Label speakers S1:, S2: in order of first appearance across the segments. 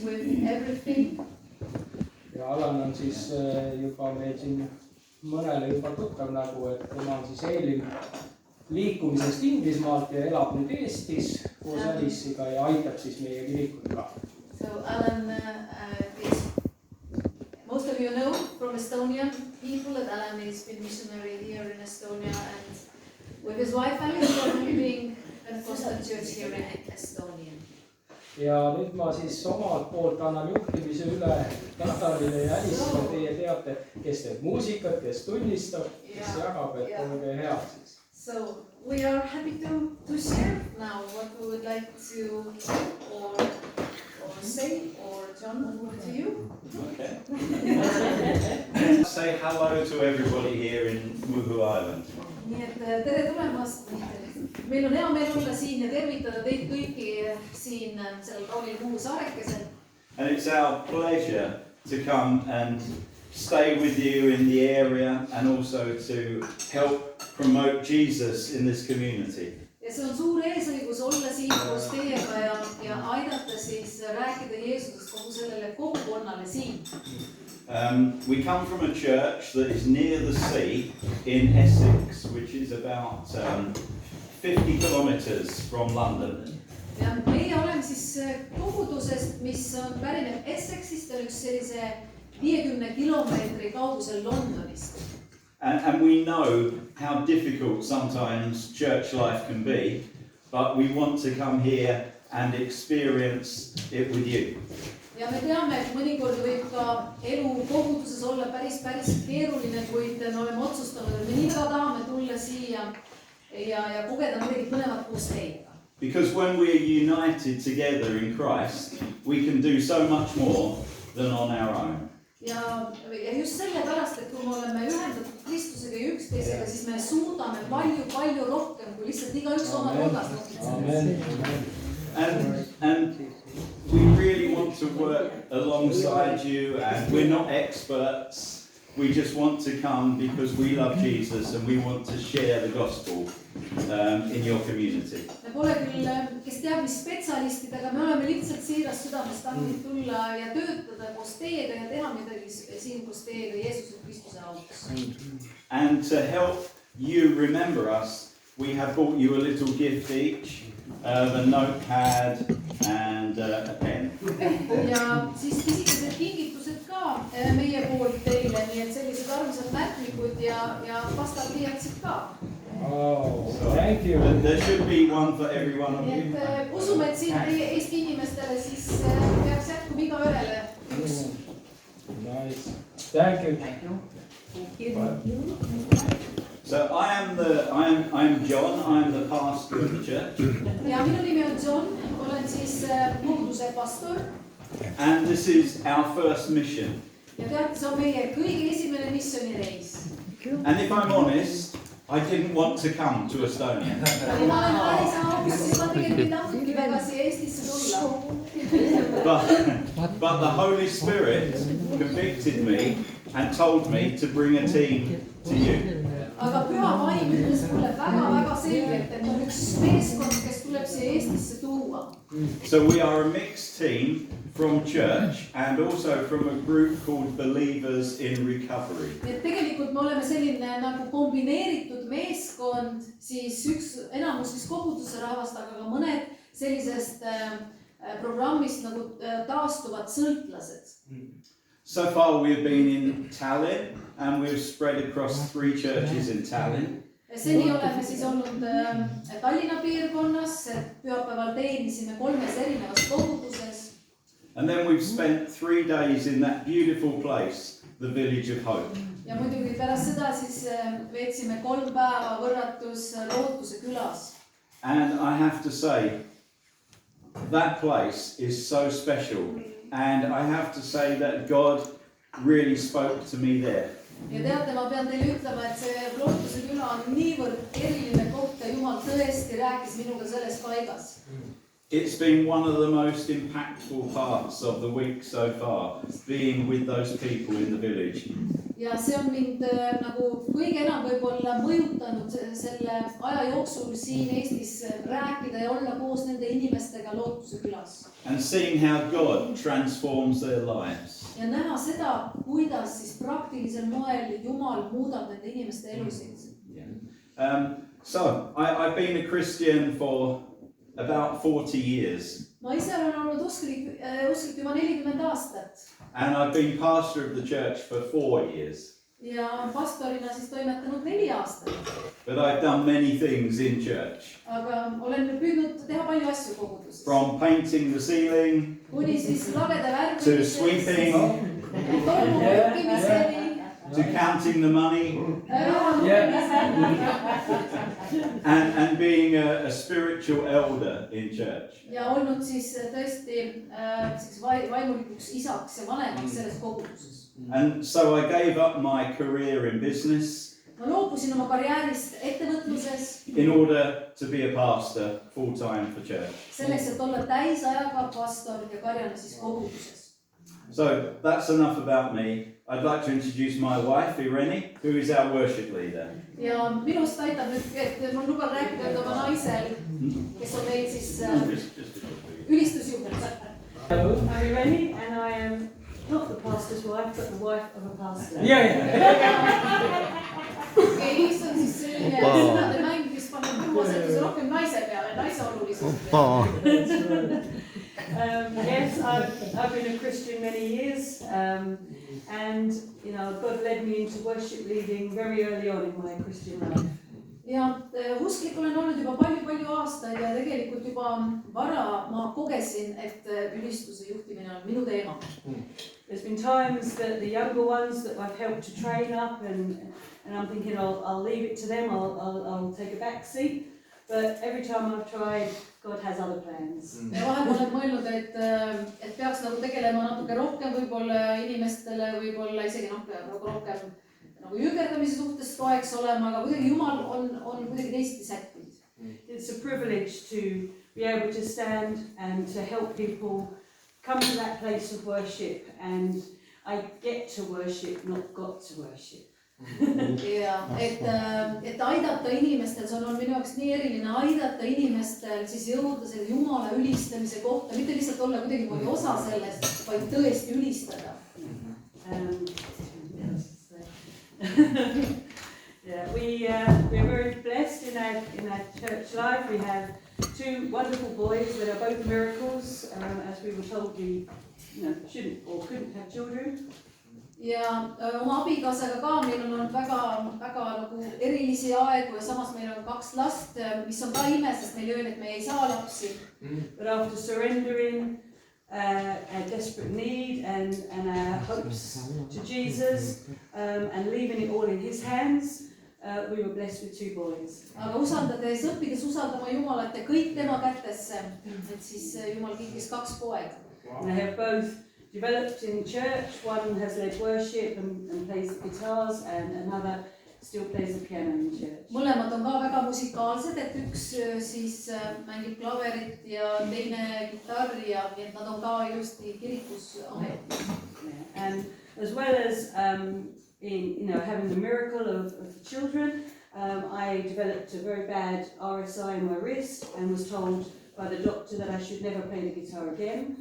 S1: with everything.
S2: Ja Alan on siis juba meil siin mõnele juba tuttav nagu, et tema on siis liikumisest Inglismaalt ja elab nüüd Eestis koos Alice'iga ja aitab siis meie kirikut ka.
S1: So Alan is, most of you know from Estonian people that Alan has been missionary here in Estonia, and with his wife Alice are living Pentecostal church here in Estonia.
S2: Ja nüüd ma siis omalt poolt annan juhtimise üle Katarile ja Alice'ile, teie teate, kes teeb muusikat, kes tunnistab, kes jagab, et olge head siis.
S1: So we are happy to share now what we would like to or say, or John, over to you.
S3: Okay. Say hello to everybody here in Muhu Island.
S1: Nii et tere tulemast. Meil on hea meel olla siin ja tervitada teid kõiki siin sellel kaunil Muhu saarekesel.
S3: And it's our pleasure to come and stay with you in the area and also to help promote Jesus in this community.
S1: Ja see on suur eesõigus olla siin koos teiega ja aidata siis rääkida Jeesusest kogu sellele kogukonnale siin.
S3: We come from a church that is near the sea in Essex, which is about 50 kilometers from London.
S1: Ja meie oleme siis kogudusest, mis on pärineb Essexist, on üks sellise 50 kilomeetri kaugusel Londonist.
S3: And we know how difficult sometimes church life can be, but we want to come here and experience it with you.
S1: Ja me teame, et mõnikord võib ka elu koguduses olla päris keeruline, kuid me oleme otsustanud, et me nii väga tahame tulla siia ja kogeda midagi põnevat koos teiega.
S3: Because when we are united together in Christ, we can do so much more than on our own.
S1: Ja just sellepärast, et kui me oleme ühendatud Kristusega ja üksteisega, siis me suudame palju rohkem, kui lihtsalt igaüks oma nurgast.
S3: And we really want to work alongside you, and we're not experts. We just want to come because we love Jesus and we want to share the gospel in your community.
S1: Me pole küll, kes teab, mis spetsialistidega, me oleme lihtsalt siirast südamest tahtnud tulla ja töötada koos teiega ja teha midagi siin koos teiega Jeesuse Kristuse auks.
S3: And to help you remember us, we have bought you a little gift each, the notepad and a pen.
S1: Ja siis pisikesed kingitused ka meie poolt teile, nii et sellised armsad märklikud ja pastapliiatsid ka.
S2: Oh, thank you.
S3: There should be one for every one of you.
S1: Nii et usume, et siin teie Eesti inimestele siis peaks jätkub iga ühele üks.
S2: Nice. Thank you.
S1: Thank you.
S3: So I'm John. I'm the pastor of the church.
S1: Ja minu nimi on John, olen siis koguduse pastor.
S3: And this is our first mission.
S1: Ja teate, see on meie kõige esimene missioonireis.
S3: And if I'm honest, I didn't want to come to Estonia.
S1: Ja ma olen päris aus, siis ma tegelikult ei tahtnudki väga siia Eestisse tulla.
S3: But the Holy Spirit convicted me and told me to bring a team to you.
S1: Aga püha vaim ütles mulle väga selgelt, et on üks meeskond, kes tuleb siia Eestisse tuua.
S3: So we are a mixed team from church and also from a group called Believers in Recovery.
S1: Nii et tegelikult me oleme selline nagu kombineeritud meeskond, siis enamus siis koguduse rahvast, aga ka mõned sellisest programmist nagu taastuvad sõltlased.
S3: So far we've been in Tallinn and we've spread across 3 churches in Tallinn.
S1: Seni oleme siis olnud Tallinna piirkonnas, pühapäeval teenisime 3 erinevas koguduses.
S3: And then we've spent 3 days in that beautiful place, the Village of Hope.
S1: Ja muidugi pärast seda siis veetsime 3 päeva võrratus Lootuse külas.
S3: And I have to say, that place is so special. And I have to say that God really spoke to me there.
S1: Ja teate, ma pean teile ütlema, et see Lootuse küla on niivõrd eriline koht ja Jumal tõesti rääkis minuga selles paigas.
S3: It's been one of the most impactful parts of the week so far, being with those people in the village.
S1: ja see on mind nagu kõige enam võib-olla mõjutanud selle aja jooksul siin Eestis rääkida ja olla koos nende inimestega Lootuse külas.
S3: And seeing how God transforms their lives.
S1: Ja näha seda, kuidas siis praktilisel moel Jumal muudab nende inimeste elusid.
S3: So, I've been a Christian for about 40 years.
S1: Ma ise olen olnud usklik juba 40 aastat.
S3: And I've been pastor of the church for 4 years.
S1: Ja pastorina siis toimetanud 4 aastat.
S3: But I've done many things in church.
S1: Aga olen püüdnud teha palju asju koguduses.
S3: From painting the ceiling,
S1: Kuni siis lageda värvimisest,
S3: to sweeping,
S1: tolmu võtkimiseni,
S3: to counting the money, and being a spiritual elder in church.
S1: ja olnud siis tõesti vaimulikuks isaks ja vanemaks selles koguduses.
S3: And so I gave up my career in business
S1: Ma loobusin oma karjäärist ettevõtluses
S3: in order to be a pastor full-time for church.
S1: selleks, et olla täisajaga pastor ja karjana siis koguduses.
S3: So that's enough about me. I'd like to introduce my wife, Irene, who is our worship leader.
S1: Ja minust aitab nüüd, et ma luban rääkida oma naisel, kes on meil siis ülistusjuht.
S4: Hello, I'm Irene and I am not the pastor's wife, but the wife of a pastor.
S1: Okei, see on siis selline sõnade mäng, mis paneb rõhuasetuse rohkem naise peale, naise olulisust.
S4: Yes, I've been a Christian many years, and God led me into worship leading very early on in my Christian life.
S1: Ja usklik olen olnud juba palju aastaid ja tegelikult juba vara ma kogesin, et ülistuse juhtimine on minu teema.
S4: There's been times that the younger ones that I've helped to train up and I'm thinking I'll leave it to them, I'll take a back seat. But every time I've tried, God has other plans.
S1: Ja vahel olen mõelnud, et peaks nagu tegelema natuke rohkem võib-olla inimestele, võib-olla isegi rohkem nagu jüngerdamise suhtes toeks olema, aga kuidagi Jumal on kuidagi teisiti sättinud.
S4: It's a privilege to be able to stand and to help people come to that place of worship, and I get to worship, not got to worship.
S1: Ja et aidata inimestel, see on minu jaoks nii eriline, aidata inimestel siis jõuda selle Jumala ülistamise kohta, mitte lihtsalt olla kuidagi moodi osa sellest, vaid tõesti ülistada.
S4: Yeah, we are very blessed in our church life. We have 2 wonderful boys that are both miracles, as we were told we shouldn't or couldn't have children.
S1: Ja oma abikaasaga ka meil on olnud väga nagu erilisi aegu ja samas meil on 2 last, mis on ka ime, sest meil öeldi, et me ei saa lapsi.
S4: But after surrendering our desperate need and our hopes to Jesus and leaving it all in His hands, we were blessed with 2 boys.
S1: Aga õppides usaldama Jumalat ja kõik tema kätesse, et siis Jumal kinkis 2 poega.
S4: They have both developed in church. One has led worship and plays the guitars, and another still plays the piano in church.
S1: Mõlemad on ka väga musikaalsed, et üks siis mängib klaverit ja teine kitarri ja nii et nad on ka ilusti kirikus ametis.
S4: And as well as in having the miracle of the children, I developed a very bad RSI in my wrist and was told by the doctor that I should never play the guitar again.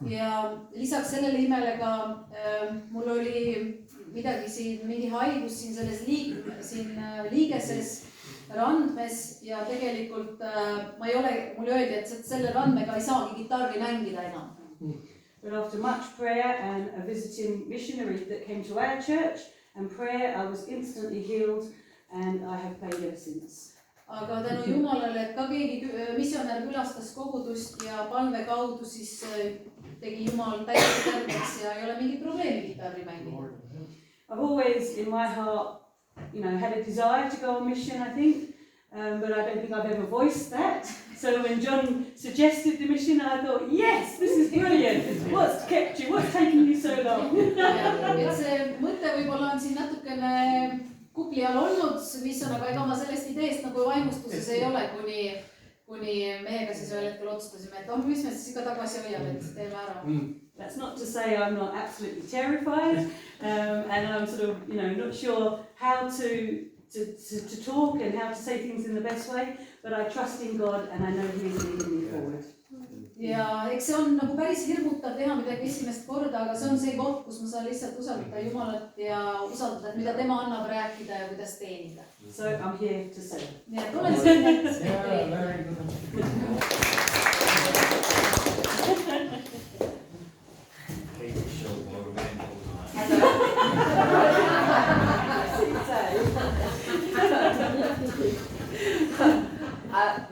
S1: Ja lisaks sellele imele ka mul oli midagi siin, mingi haigus siin selles liigeses randmes ja tegelikult mulle öeldi, et selle randmega ei saagi gitarri mängida enam.
S4: But after much prayer and a visiting missionary that came to our church and prayer, I was instantly healed and I have played ever since.
S1: Aga tänu Jumalale, et ka keegi missionär külastas kogudust ja palve kaudu siis tegi Jumal täiesti terveks ja ei ole mingit probleemi gitarri mängida.
S4: I've always in my heart, had a desire to go on mission, I think, but I don't think I've ever voiced that. So when John suggested the mission, I thought, yes, this is brilliant. What's kept you? What's taken you so long?
S1: Et see mõte võib-olla on siin natukene kupli all olnud, mis on, aga ega ma sellest ideest nagu vaimustuses ei ole, kuni mehega siis ühel hetkel otsustasime, et mis me siis ikka tagasi hoiame, et teeme ära.
S4: That's not to say I'm not absolutely terrified, and I'm sort of, not sure how to talk and how to say things in the best way, but I trust in God and I know He is leading me forward.
S1: Ja eks see on nagu päris hirmutav teha midagi esimest korda, aga see on see koht, kus ma saan lihtsalt usaldada Jumalat ja usaldada, et mida tema annab rääkida ja kuidas teenida.
S4: So I'm here to serve.
S1: Nii et olen siin, et teenida.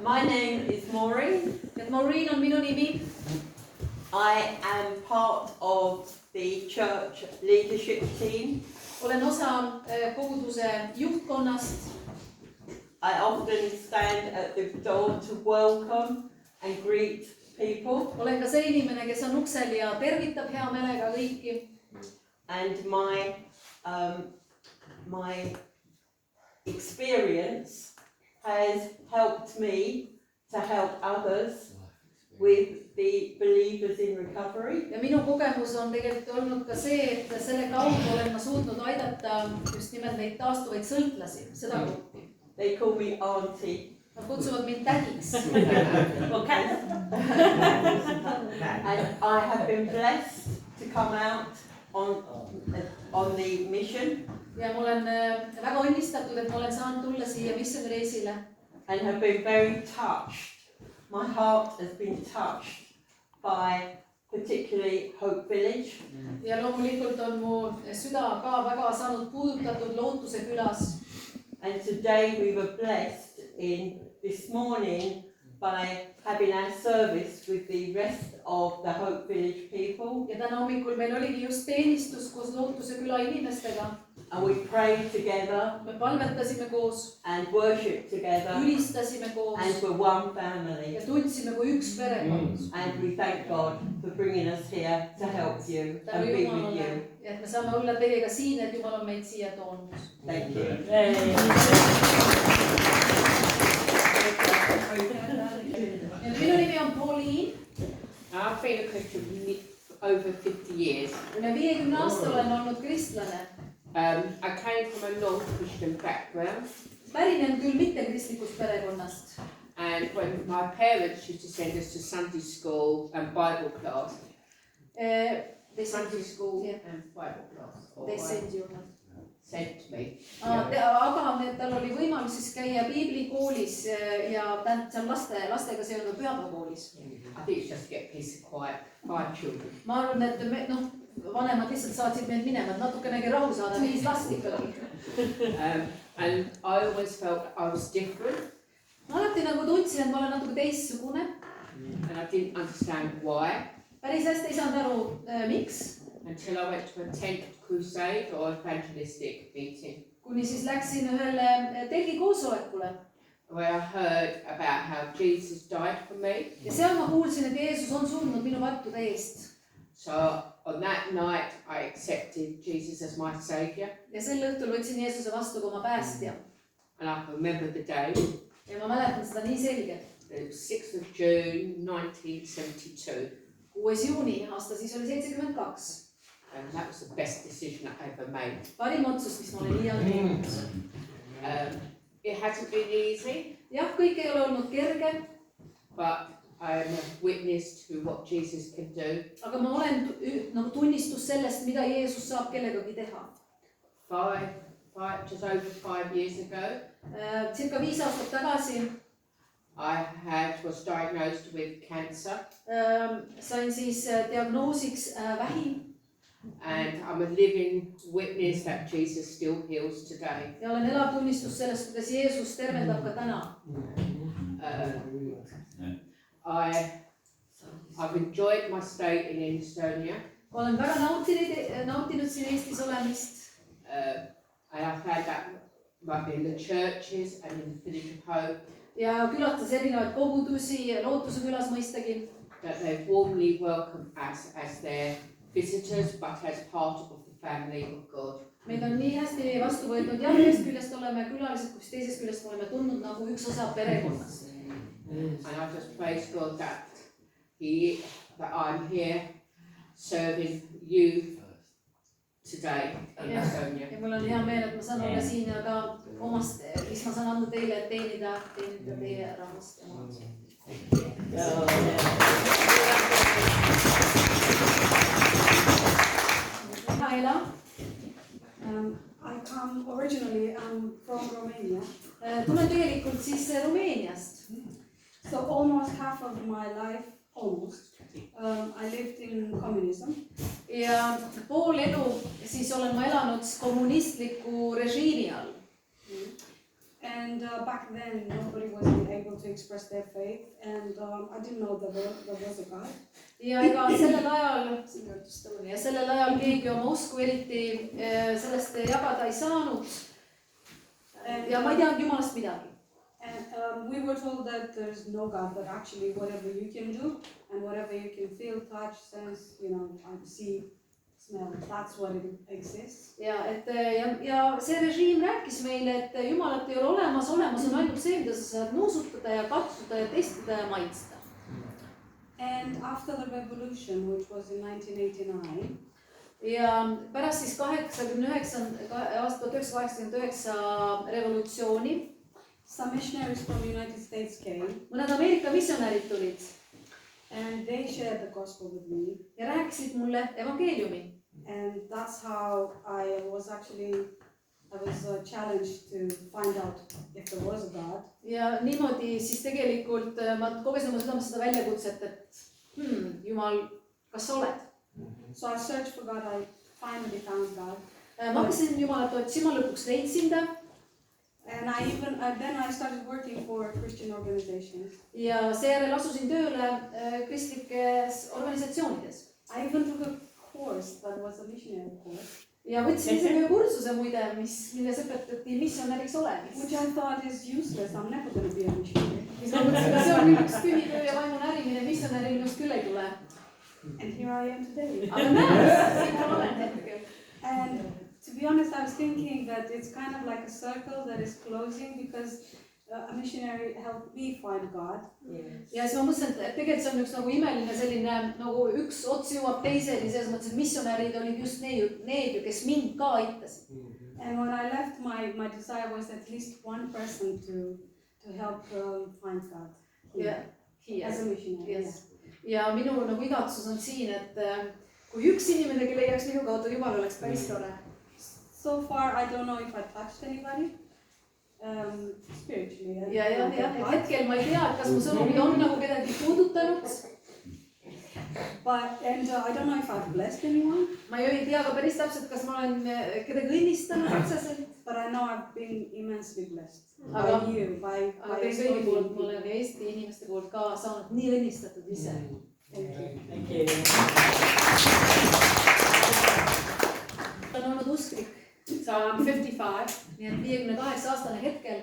S5: My name is Maureen.
S1: Maureen on minu nimi.
S5: I am part of the church leadership team.
S1: Olen osa koguduse juhtkonnast.
S5: I often stand at the door to welcome and greet people.
S1: Olen ka see inimene, kes on uksel ja tervitab hea meelega kõiki.
S5: And my experience has helped me to help others with the believers in recovery.
S1: Ja minu kogemus on tegelikult olnud ka see, et selle kaudu olen ma suutnud aidata just nimelt neid taastuvaid sõltlasi, seda gruppi.
S5: They call me auntie.
S1: Nad kutsuvad mind tädiks.
S5: And I have been blessed to come out on the mission.
S1: Ja ma olen väga õnnistatud, et ma olen saanud tulla siia missioonireisile.
S5: And have been very touched. My heart has been touched by particularly Hope Village.
S1: Ja loomulikult on mu süda ka väga saanud puudutatud Lootuse külas.
S5: And today we were blessed this morning by having our service with the rest of the Hope Village people.
S1: Ja täna hommikul meil oligi just teenistus koos Lootuse küla inimestega.
S5: And we prayed together.
S1: Me palvetasime koos.
S5: And worshiped together.
S1: Ülistasime koos.
S5: And we're one family.
S1: Ja tundsime kui üks perekond.
S5: And we thank God for bringing us here to help you and be with you.
S1: Ja et me saame olla teiega siin, et Jumal on meid siia toonud.
S5: Thank you.
S1: Ja minu nimi on Pauline.
S6: I've been a Christian for over 50 years.
S1: Üle 50 aasta olen olnud kristlane.
S6: I came from a non-Christian background.
S1: Pärinen küll mitte kristlikust perekonnast.
S6: And when my parents used to send us to Sunday school and Bible class, Sunday school and Bible class,
S1: they sent you.
S6: Sent me.
S1: Aga tal oli võimalus siis käia piiblikoolis ja see on lastega seonduv pühapäevakoolis.
S6: I think it's just to get peace and quiet, 5 children.
S1: Ma arvan, et vanemad lihtsalt saatsid meid minema, et natukenegi rahu saada, 5 last ikkagi.
S6: And I always felt I was different.
S1: Ma alati nagu tundsin, et ma olen natuke teistsugune.
S6: And I didn't understand why.
S1: Päris hästi ei saanud aru, miks.
S6: Until I went to a tent crusade or evangelistic meeting.
S1: Kuni siis läksin ühele telgi koosolekule.
S6: Where I heard about how Jesus died for me.
S1: Ja seal ma kuulsin, et Jeesus on surnud minu pattude eest.
S6: So on that night I accepted Jesus as my saviour.
S1: Ja sel õhtul võtsin Jeesuse vastu kui oma päästja.
S6: And I remember the day.
S1: Ja ma mäletan seda nii selgelt.
S6: It was 6th of June 1972.
S1: 6. juuni aasta siis oli 72.
S6: And that was the best decision I ever made.
S1: Parim otsus, mis ma olen iial teinud.
S6: It hasn't been easy.
S1: Jah, kõik ei ole olnud kerge.
S6: But I'm a witness to what Jesus can do.
S1: Aga ma olen nagu tunnistus sellest, mida Jeesus saab kellegagi teha.
S6: Just over 5 years ago.
S1: Circa 5 aastat tagasi.
S6: Was diagnosed with cancer.
S1: Sain siis diagnoosiks vähi.
S6: And I'm a living witness that Jesus still heals today.
S1: Ja olen elav tunnistus sellest, kuidas Jeesus tervendab ka täna.
S6: I've enjoyed my stay in Estonia.
S1: Olen väga nautinud siin Eestis olemist.
S6: And I found that in the churches and in the village of Hope.
S1: Ja külatas erinevaid kogudusi Lootuse külas mõistagi.
S6: That they warmly welcome us as their visitors, but as part of the family of God.
S1: Meid on nii hästi vastu võetud ja ühest küljest oleme külalised, kus teisest küljest oleme tundnud nagu üks osa perekonnast.
S6: And I just praise God that I'm here serving you today in
S1: Yeah.
S6: Estonia.
S1: ja mul on hea meel, et ma saan olla siin ja ka omast, mis ma saan anda teile, et teenida teie rahvast ja maad. Mihhaila,
S7: I come originally, I'm from Romania.
S1: tulen tegelikult siis Rumeeniast.
S7: So almost half of my life, I lived in communism.
S1: Ja pool elu siis olen ma elanud kommunistliku režiimi all.
S7: And back then, nobody was able to express their faith, and I didn't know that there was a God.
S1: Ja ega sellel ajal keegi oma usku eriti sellest jagada ei saanud. Ja ma ei teadnud Jumalast midagi.
S7: And we were told that there's no God, but actually whatever you can do and whatever you can feel, touch, sense, see, smell, that's what it exists.
S1: Ja see režiim rääkis meile, et Jumalat ei ole olemas on ainult see, mida sa saad nuusutada ja katsuda ja testida ja maitsta.
S7: And after the revolution, which was in 1989,
S1: ja pärast siis 1989 revolutsiooni
S7: some missionaries from the United States came.
S1: Mõned Ameerika missionärid tulid.
S7: And they shared the gospel with me.
S1: Ja rääkisid mulle evangeeliumi.
S7: And that's how I was challenged to find out if there was a God.
S1: Ja niimoodi siis tegelikult ma kogesin oma südames seda väljakutset, et Jumal, kas sa oled?
S7: So I searched for God, I finally found God.
S1: Ma hakkasin Jumalat otsima, lõpuks leidsin ta.
S7: And then I started working for Christian organizations.
S1: Ja seejärel asusin tööle kristlikes organisatsioonides.
S7: I even took a course that was a missionary course.
S1: Ja võtsin isegi ühe kursuse muide, milles õpetati missionäriks olemist.
S7: Which I thought is useless, I'm never going to be a missionary.
S1: Mis ma mõtlesin, et see on küll üks tühi töö ja vaimu närimine, missionäri minust küll ei tule.
S7: And here I am today.
S1: Aga näed, siin ma olen hetkel.
S7: And to be honest, I was thinking that it's kind of like a circle that is closing because a missionary helped me find God.
S1: Ja siis ma mõtlesin, et tegelikult see on üks nagu imeline selline, nagu üks ots jõuab teiseni, selles mõttes, et missionärid olid just need, kes mind ka aitasid.
S7: And when I left, my desire was at least one person to help find God. As a missionary.
S1: Yes. Ja minu nagu igatsus on siin, et kui üks inimene, kelle leiaks minu kaudu Jumal, oleks päris tore.
S7: So far, I don't know if I touched anybody spiritually.
S1: Ja hetkel ma ei tea, et kas mu sõnumid on nagu kedagi puudutanud.
S7: And I don't know if I've blessed anyone.
S1: Ma ei tea ka päris täpselt, kas ma olen kedagi õnnistanud otseselt.
S7: But I know I've been immensely blessed.
S1: Aga
S7: By
S1: kõigi poolt ma olen Eesti inimeste poolt ka saanud nii õnnistatud ise.
S7: Thank you.
S1: Olen olnud usklik.
S8: So I'm 55
S1: Nii et 58-aastane hetkel.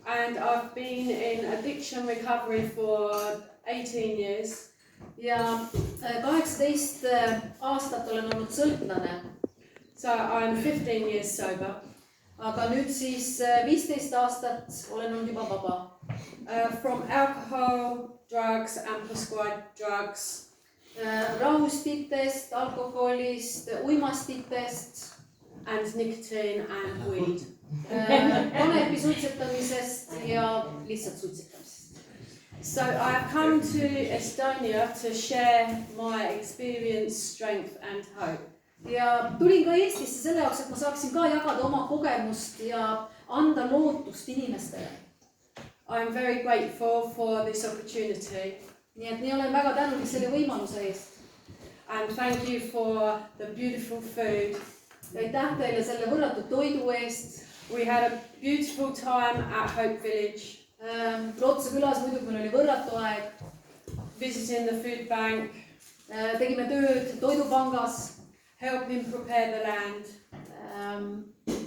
S8: and I've been in addiction recovery for 18 years.
S1: Ja 18 aastat olen olnud sõltlane.
S8: So I'm 15 years sober.
S1: Aga nüüd siis 15 aastat olen olnud juba vaba.
S8: From alcohol, drugs and prescribed drugs.
S1: Rahustitest, alkoholist, uimastitest.
S8: And nicotine and weed.
S1: Kanepi suitsetamisest ja lihtsalt suitsetamisest.
S8: So I've come to Estonia to share my experience, strength and hope.
S1: Ja tulin ka Eestisse selle jaoks, et ma saaksin ka jagada oma kogemust ja anda lootust inimestele.
S8: I'm very grateful for this opportunity.
S1: Nii et nii olen väga tänulik selle võimaluse eest.
S8: And thank you for the beautiful food.
S1: Aitäh teile selle võrratud toidu eest.
S8: We had a beautiful time at Hope Village.
S1: Lootuse külas muidugi meil oli võrratu aeg.
S8: Visiting the food bank.
S1: Tegime tööd toidupangas.
S8: Helping prepare the land.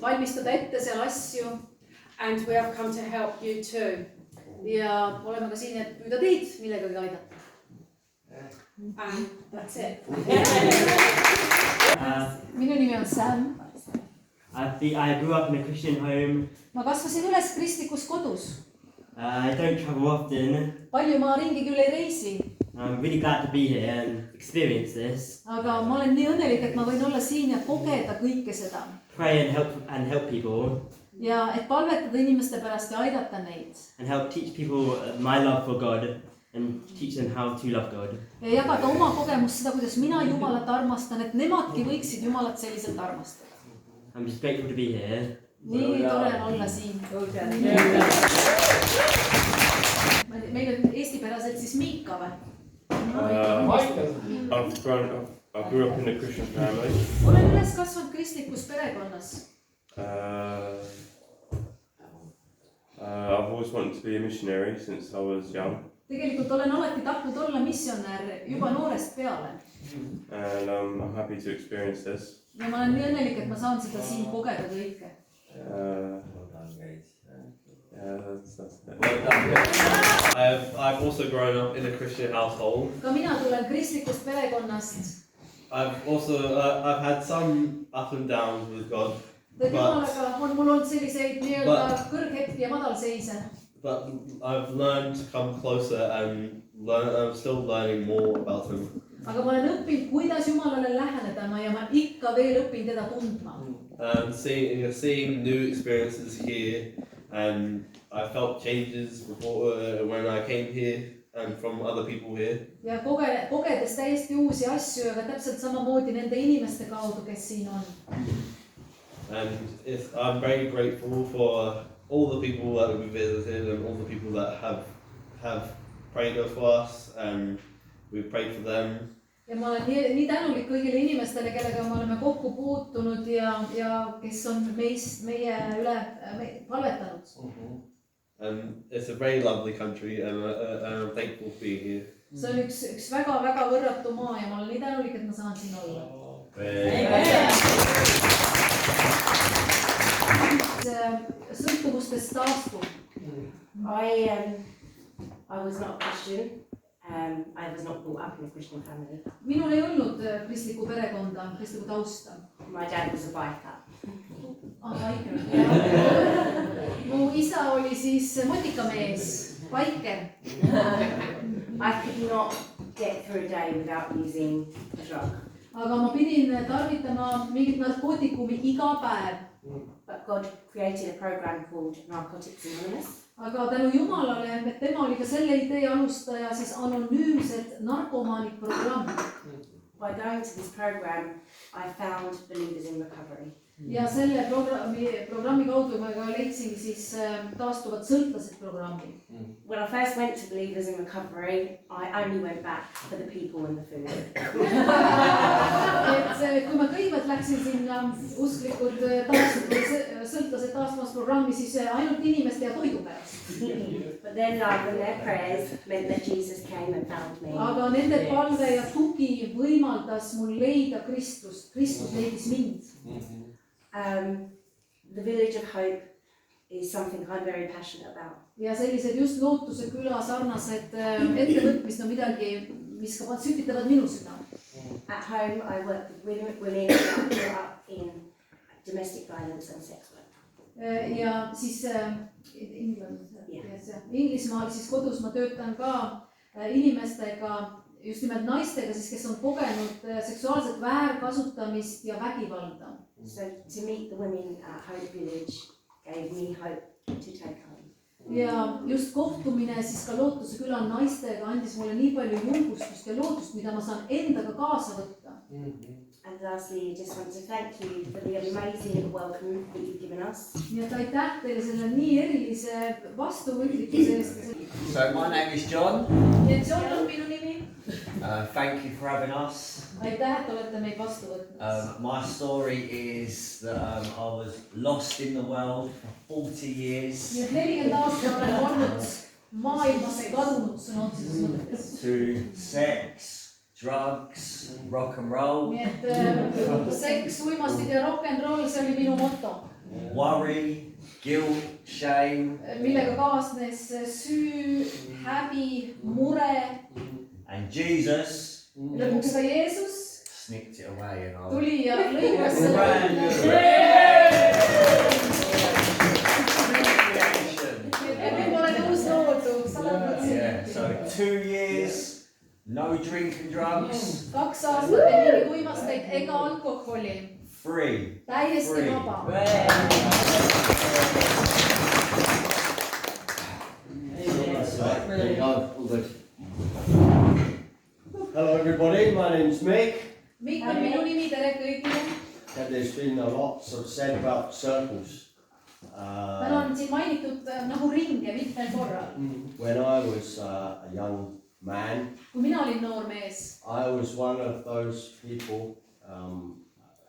S1: Valmistada ette seal asju.
S8: And we have come to help you too.
S1: Ja oleme ka siin, et püüda teid millegagi aidata.
S8: And that's it.
S1: Minu nimi on Sam.
S9: I grew up in a Christian home.
S1: Ma kasvasin üles kristlikus kodus.
S9: I don't travel often.
S1: palju ma ringi küll ei reisi,
S9: I'm really glad to be here and experience this.
S1: aga ma olen nii õnnelik, et ma võin olla siin ja kogeda kõike seda.
S9: Pray and help people.
S1: Ja et palvetada inimeste pärast ja aidata neid.
S9: And help teach people my love for God and teach them how to love God.
S1: Ja jagada oma kogemust seda, kuidas mina Jumalat armastan, et nemadki võiksid Jumalat selliselt armastada.
S9: I'm just grateful to be here.
S1: Nii tore on olla siin. Meil on Eesti päraselt siis Miika või?
S10: I grew up in a Christian family.
S1: Olen üles kasvanud kristlikus perekonnas.
S10: I've always wanted to be a missionary since I was young.
S1: Tegelikult olen alati tahtnud olla missionär juba noorest peale.
S10: And I'm happy to experience this.
S1: Ja ma olen nii õnnelik, et ma saan seda siin kogeda kõike.
S11: I've also grown up in a Christian household.
S1: Ka mina tulen kristlikust perekonnast.
S11: I've had some up and downs with God.
S1: Jumalaga on mul olnud selliseid nii-öelda kõrghetki ja madalseise.
S11: But I've learned to come closer and I'm still learning more about him.
S1: Aga ma olen õppinud, kuidas Jumalale läheneda ja ma ikka veel õpin teda tundma.
S11: And seeing new experiences here, and I felt changes before when I came here and from other people here.
S1: Ja kogedes täiesti uusi asju, aga täpselt samamoodi nende inimeste kaudu, kes siin on.
S11: And I'm very grateful for all the people that we visited and all the people that have prayed for us and we prayed for them.
S1: Ja ma olen nii tänulik kõigile inimestele, kellega me oleme kokku puutunud ja kes on meie üle palvetanud.
S11: And it's a very lovely country and I'm thankful to be here.
S1: See on üks väga võrratu maa ja ma olen nii tänulik, et ma saan siin olla. Sõltuvustest taastub.
S12: I was not a Christian. I was not brought up in a Christian family.
S1: Minul ei olnud kristlikku perekonda, kristlikku tausta.
S12: My dad was a biker.
S1: Mu isa oli siis motikamees, biker.
S12: I could not get through a day without using a drug.
S1: Aga ma pidin tarvitama mingit narkootikumi iga päev.
S12: But God created a program called Narcotics Anonymous.
S1: Aga tänu Jumalale, et tema oli ka selle idee alustaja, siis anonüümsed narkomaanid programm.
S12: By going to this program, I found Believers in Recovery.
S1: Ja selle programmi kaudu ma ka leidsingi siis taastuvad sõltlased programmi.
S12: When I first went to Believers in Recovery, I only went back for the people and the food.
S1: Et kui ma kõigepealt läksin sinna usklikud sõltlased taastumas programmi, siis ainult inimeste ja toidu pärast.
S12: But then when their prayers meant that Jesus came and found me.
S1: Aga nende palve ja tugi võimaldas mul leida Kristust. Kristus leidis mind.
S12: The Village of Hope is something I'm very passionate about.
S1: Ja sellised just lootuse küla sarnased ettevõtmised on midagi, mis ka sütitavad minu süda.
S12: At home I work with women who are brought up in domestic violence and sex work.
S1: Ja siis Inglismaal siis kodus ma töötan ka inimestega, just nimelt naistega, siis, kes on kogenud seksuaalset väärkasutamist ja vägivalda.
S12: So to meet the women at Hope Village gave me hope to take home.
S1: Ja just kohtumine siis ka Lootuse küla naistega andis mulle nii palju julgustust ja lootust, mida ma saan endaga kaasa võtta.
S12: And lastly, I just want to thank you for the amazing welcome that you've given us.
S1: Nii et aitäh teile selle nii erilise vastuvõtlikkuse eest.
S13: So my name is John.
S1: Ja John on minu nimi.
S13: Thank you for having us.
S1: Aitäh, et olete meid vastu võtnud.
S13: My story is that I was lost in the world for 40 years.
S1: Nii et 40 aastat olen olnud maailmas kadunud sõna otseses mõttes.
S13: To sex, drugs, rock and roll.
S1: Nii et seks, uimastid ja rock and roll, see oli minu moto.
S13: Worry, guilt, shame.
S1: Millega kaasnes süü, häbi, mure.
S13: And Jesus
S1: Lõpuks ka Jeesus
S13: snicked it away and I
S1: tuli ja lõikas selle. Nüüd ma olen uus
S13: 2 years, no drink and drugs.
S1: 2 aastat ei mingi uimasteid ega alkoholi.
S13: Free.
S1: Täiesti vaba.
S14: There you go, all good. Hello everybody, my name's Mick.
S1: Mikk on minu nimi, tere kõigile.
S14: And there's been a lot sort of said about circles.
S1: Täna on siin mainitud nagu ringe mitmel korral.
S14: When I was a young man,
S1: Kui mina olin noor mees,
S14: I was one of those people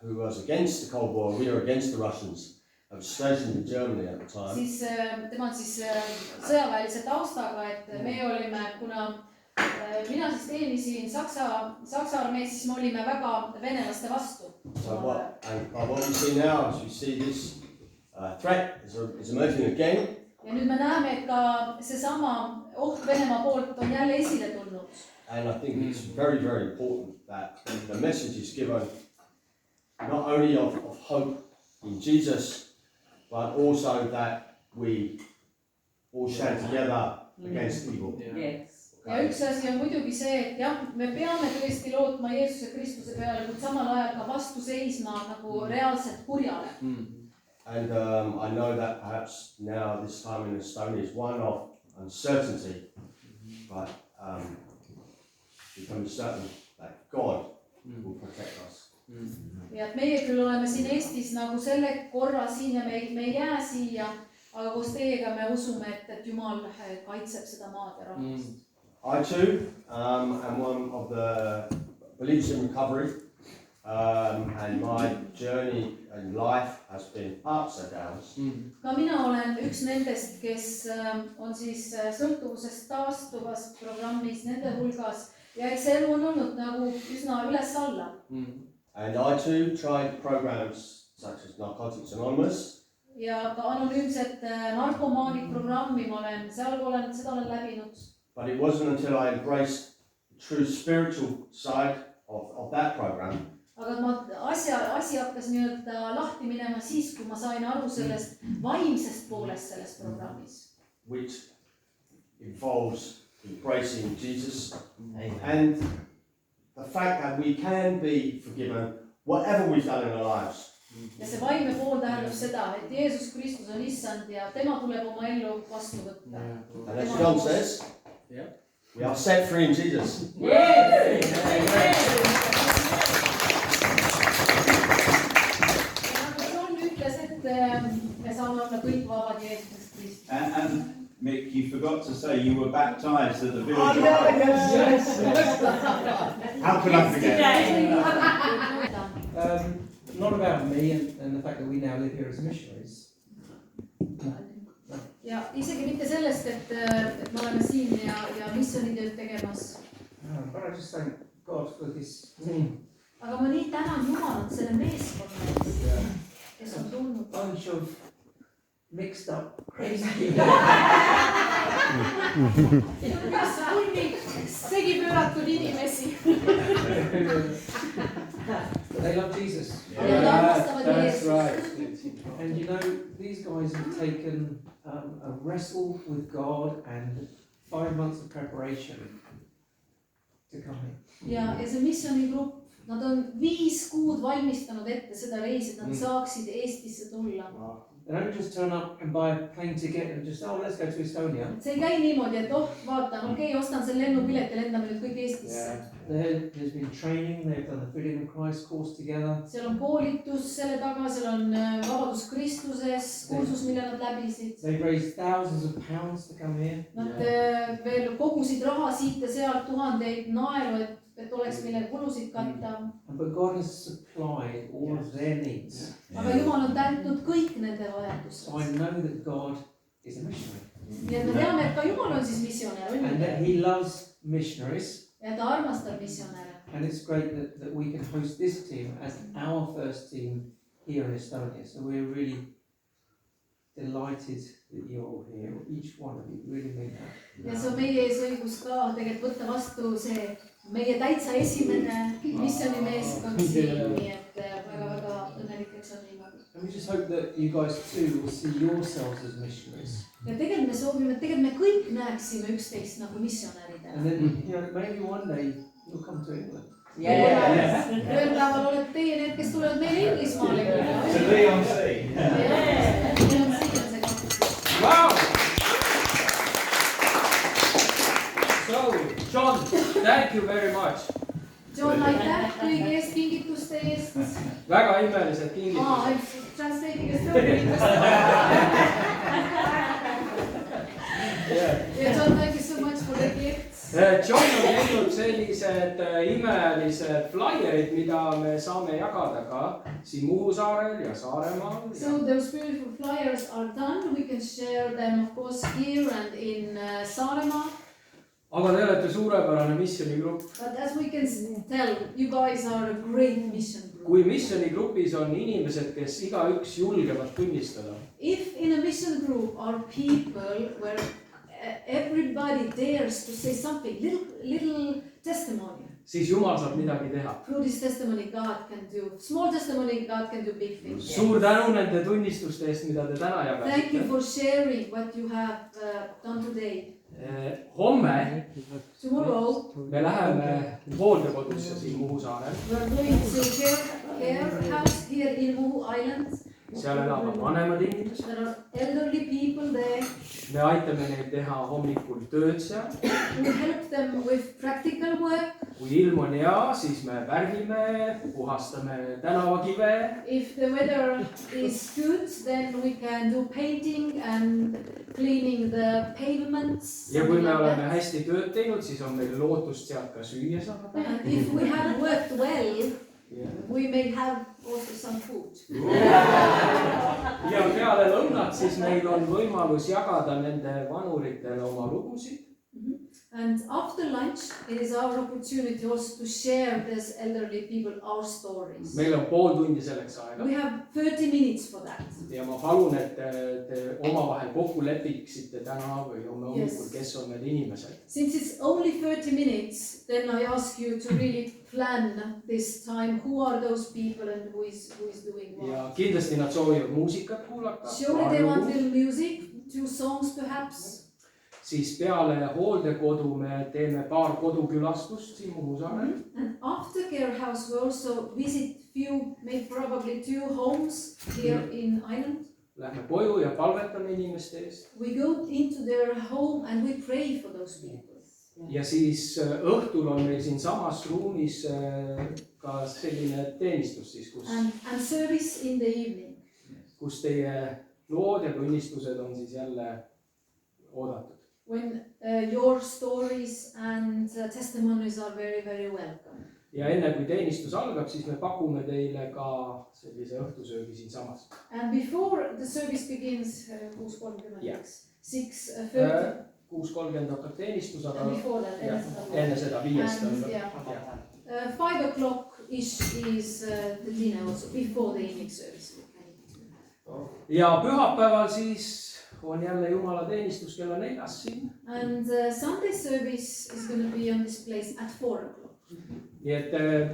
S14: who was against the Cold War. We were against the Russians. I was stationed in Germany at the time.
S1: siis tema on siis sõjaväelise taustaga, et me olime, kuna mina siis teenisin Saksa armees, siis me olime väga venelaste vastu.
S14: So what we see now is we see this threat is emerging again.
S1: Ja nüüd me näeme, et ka seesama oht Venemaa poolt on jälle esile tulnud.
S14: And I think it's very, very important that the message is given not only of hope in Jesus, but also that we all stand together against evil.
S5: Yes.
S1: Ja üks asi on muidugi see, et jah, me peame tõesti lootma Jeesuse Kristuse peale, kuid samal ajal ka vastu seisma nagu reaalselt kurjale.
S14: And I know that perhaps now this time in Estonia is one of uncertainty, but we can be certain that God will protect us.
S1: Ja et meie küll oleme siin Eestis nagu selle korra siin ja me ei jää siia, aga koos teiega me usume, et Jumal kaitseb seda maad ja rahvast.
S14: I too am one of the believers in recovery, and my journey in life has been ups and downs.
S1: Ka mina olen üks nendest, kes on siis sõltuvusest taastuvas programmis nende hulgas ja eks elu on olnud nagu üsna üles-alla.
S14: And I too tried programs such as Narcotics Anonymous.
S1: Ja ka anonüümset narkomaanid programmi ma olen seda olen läbinud.
S14: But it wasn't until I embraced the true spiritual side of that program.
S1: Aga asi hakkas nii-öelda lahti minema siis, kui ma sain aru sellest vaimsest poolest selles programmis.
S14: Which involves embracing Jesus and the fact that we can be forgiven whatever we've done in our lives.
S1: Ja see vaimne pool tähendab seda, et Jeesus Kristus on issand ja tema tuleb oma ellu vastu võtta.
S14: And as John says, we are set free in Jesus.
S1: John ütles, et me saame olla kõik vabad Jeesus Kristus.
S3: And Mick, you forgot to say you were baptized at the village.
S14: Oh, yes. How could I forget?
S2: Not about me and the fact that we now live here as missionaries.
S1: Ja isegi mitte sellest, et me oleme siin ja missioonitööd tegemas.
S2: But I just thank God for this team.
S1: Aga ma nii tänan Jumalat selle meeskonna eest, kes on tulnud.
S2: Bunch of mixed up crazy people.
S8: Segi pööratud inimesi.
S2: They love Jesus.
S1: That's
S2: right. And you know, these guys have taken a wrestle with God and 5 months of preparation to come here.
S1: Ja see missioonigrupp, nad on 5 kuud valmistanud ette seda reisi, et nad saaksid Eestisse tulla.
S2: They don't just turn up and buy a plane ticket and just, oh, let's go to Estonia.
S1: See ei käi niimoodi, et vaatan, ostan selle lennupileti ja lendame nüüd kõik Eestisse.
S2: There's been training, they've done the Freedom in Christ course together.
S1: Seal on koolitus selle taga, seal on vabadus Kristuses, kursus, mille nad läbisid.
S2: They've raised thousands of pounds to come here.
S1: Nad veel kogusid raha siit ja sealt tuhandeid naelu, et oleks mille kulusid katta.
S2: But God has supplied all of their needs.
S1: Aga Jumal on täitnud kõik nende vajadused.
S2: So I know that God is a missionary.
S1: Nii et me teame, et ka Jumal on siis missionär.
S2: And that he loves missionaries.
S1: Ja ta armastab missionäre.
S2: And it's great that we can host this team as our first team here in Estonia. So we're really delighted that you're all here. Each one of you really mean that.
S1: Ja see on meie ees õigus ka tegelikult võtta vastu see meie täitsa esimene missioonimeeskond siin, nii et väga-väga õnnelikult see on nii väga.
S2: And we just hope that you guys too will see yourselves as missionaries.
S1: ja tegelikult me soovime, et tegelikult me kõik näeksime üksteist nagu missionäridena.
S2: And then, you know, maybe one day you'll come to England.
S1: Yes. Ühel päeval olete teie need, kes tulevad meile Inglismaale.
S3: To Leon C.
S2: Wow! So, John, thank you very much.
S1: John, aitäh kõigi eest, kingituste eest.
S2: Väga imelised kingitused.
S1: I'm translating a story. Yeah, John, thank you so much for the gifts.
S2: John on teinud sellised imelised flyerid, mida me saame jagada ka siin Muhu saarel ja Saaremaal.
S1: So those beautiful flyers are done. We can share them of course here and in Saaremaa.
S2: Aga te olete suurepärane missioonigrupp.
S1: But as we can tell, you guys are a great mission group.
S2: Kui missioonigrupis on inimesed, kes igaüks julgevad tunnistada.
S1: If in a mission group are people where everybody dares to say something, little testimony.
S2: Siis Jumal saab midagi teha.
S1: Through this testimony God can do, small testimony God can do big things.
S2: Suur tänu nende tunnistuste eest, mida te täna jagasite.
S1: Thank you for sharing what you have done today.
S2: Homme
S1: Tomorrow
S2: me läheme hooldekodusse siin Muhu saarel.
S1: we are going to care house here in Muhu Island.
S2: Seal elavad vanemad inimesed.
S1: There are elderly people there.
S2: Me aitame neil teha hommikul tööd seal.
S1: We help them with practical work.
S2: Kui ilm on hea, siis me värvime, puhastame tänavakive.
S1: If the weather is good, then we can do painting and cleaning the pavements.
S2: Ja kui me oleme hästi tööd teinud, siis on meil lootust sealt ka süüa saada.
S1: And if we have worked well, we may have also some food.
S2: Ja peale lõunat siis meil on võimalus jagada nende vanuritele oma lugusid.
S1: And after lunch, it is our opportunity also to share these elderly people our stories.
S2: Meil on pool tundi selleks aega.
S1: We have 30 minutes for that.
S2: Ja ma palun, et te omavahel kokku lepiksite täna või homme hommikul, kes on need inimesed.
S1: Since it's only 30 minutes, then I ask you to really plan this time. Who are those people and who is doing what?
S2: Ja kindlasti nad soovivad muusikat kuulata.
S1: Surely they want little music, 2 songs perhaps.
S2: Siis peale hooldekodu me teeme paar kodukülastust siin Muhu saarel.
S1: And after care house we also visit few, maybe probably 2 homes here in Island.
S2: Lähme koju ja palvetame inimeste eest.
S1: We go into their home and we pray for those people.
S2: Ja siis õhtul on meil siin samas ruumis ka selline teenistus siis,
S1: and service in the evening.
S2: Kus teie lood ja tunnistused on siis jälle oodatud.
S1: When your stories and testimonies are very, very welcome.
S2: Ja enne kui teenistus algab, siis me pakume teile ka sellise õhtusöögi siin samas.
S1: And before the service begins, 6:30, 6:30.
S2: 6:30 hakkab teenistus, aga
S1: that,
S2: enne seda 5.
S1: 5 o'clock is the dinner also, before the evening service.
S2: Ja pühapäeval siis on jälle Jumala teenistus kella 4 siin.
S1: And Sunday service is going to be on this place at 4 o'clock.
S2: Nii et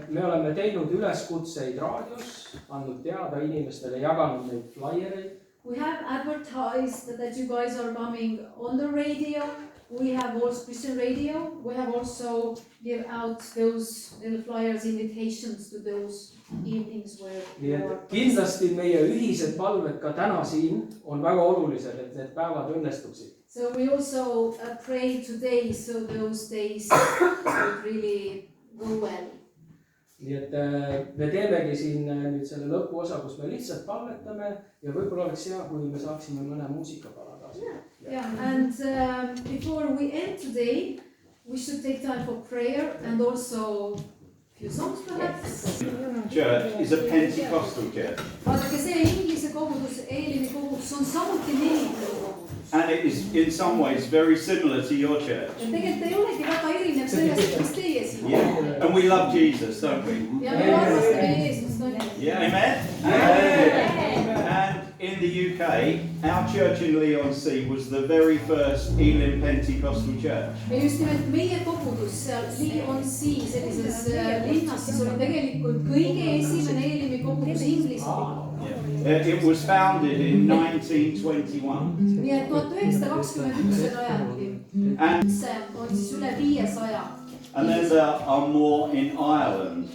S2: me oleme teinud üleskutseid raadios, andnud teada inimestele, jaganud neid flyreid.
S1: We have advertised that you guys are coming on the radio. We have also Christian radio. We have also give out those little flyers, invitations to those evenings where
S2: Nii et kindlasti meie ühised palved ka täna siin on väga olulised, et need päevad õnnestuksid.
S1: So we also pray today so those days will really go well.
S2: Nii et me teemegi siin nüüd selle lõpuosa, kus me lihtsalt palvetame ja võib-olla oleks hea, kui me saaksime mõne muusikapala taas.
S1: Yeah, and before we end today, we should take time for prayer and also a few songs perhaps.
S3: Church is a Pentecostal church.
S1: Vaadake, see Inglise kogudus, Eelimi kogudus on samuti nelikuline kogudus.
S3: And it is in some ways very similar to your church.
S1: Ja tegelikult ei olegi väga erinev sellest, mis teie siin.
S3: Yeah, and we love Jesus, don't we?
S1: Ja me armastame Jeesust, on ju?
S3: Yeah, amen? And in the UK, our church in Leon C was the very first Elim Pentecostal church.
S1: Ja just nimelt meie kogudus seal Leon C sellises linnas siis oli tegelikult kõige esimene Eelimi kogudus Inglismaal.
S3: It was founded in 1921.
S1: nii et 1921 see rajati. see on siis üle 500.
S3: And then there are more in Ireland.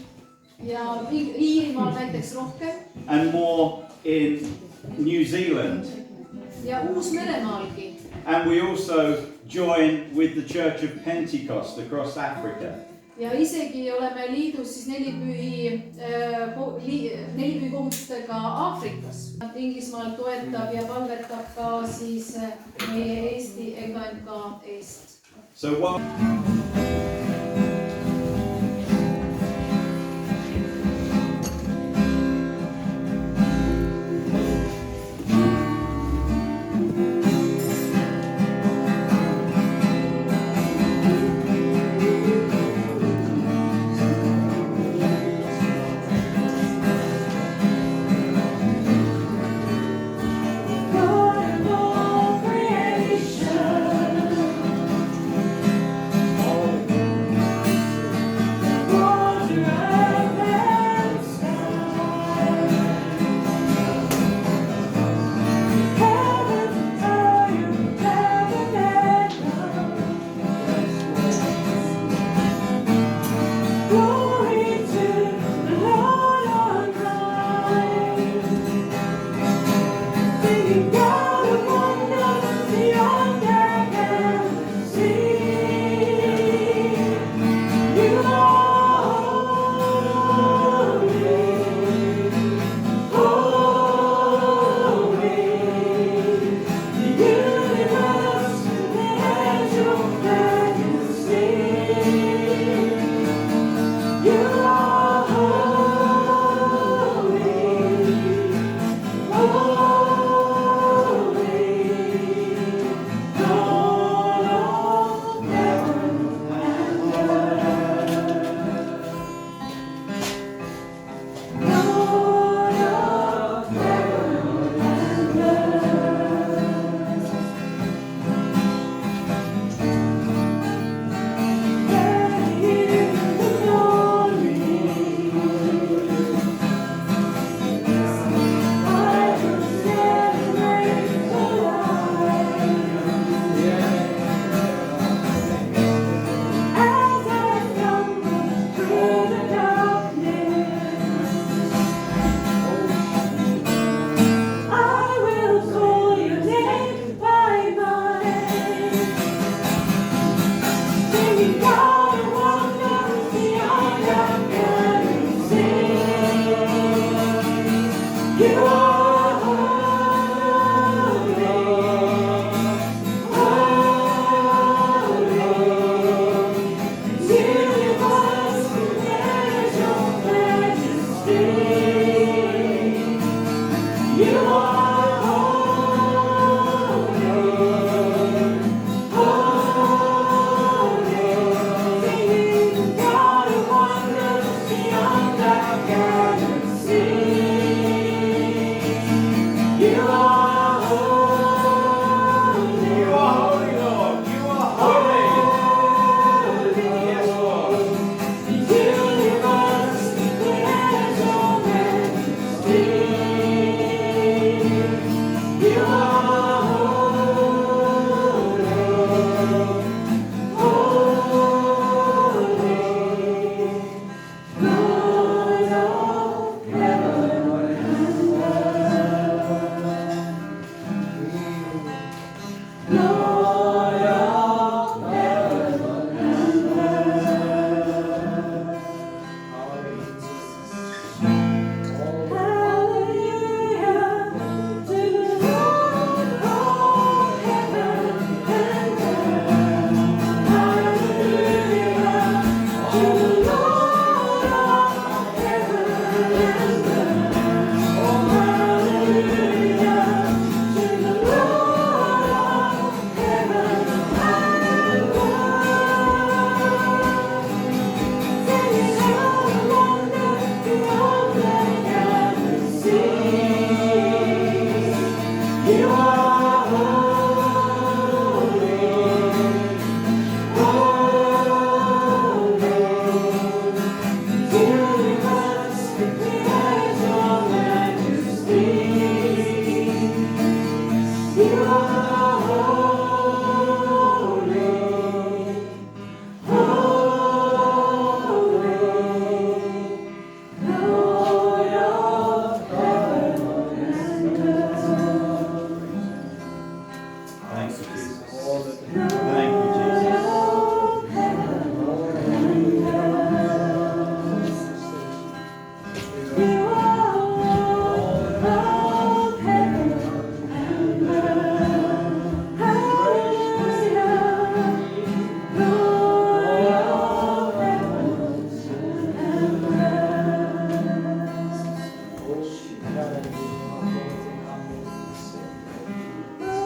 S1: ja Iirimaal näiteks rohkem.
S3: And more in New Zealand.
S1: ja Uus-Meremaalgi.
S3: And we also join with the Church of Pentecost across Africa.
S1: ja isegi oleme liidus siis nelipühikogudustega Aafrikas. Inglismaal toetab ja palvetab ka siis meie Eesti EKMK eest.
S3: So what?
S15: You are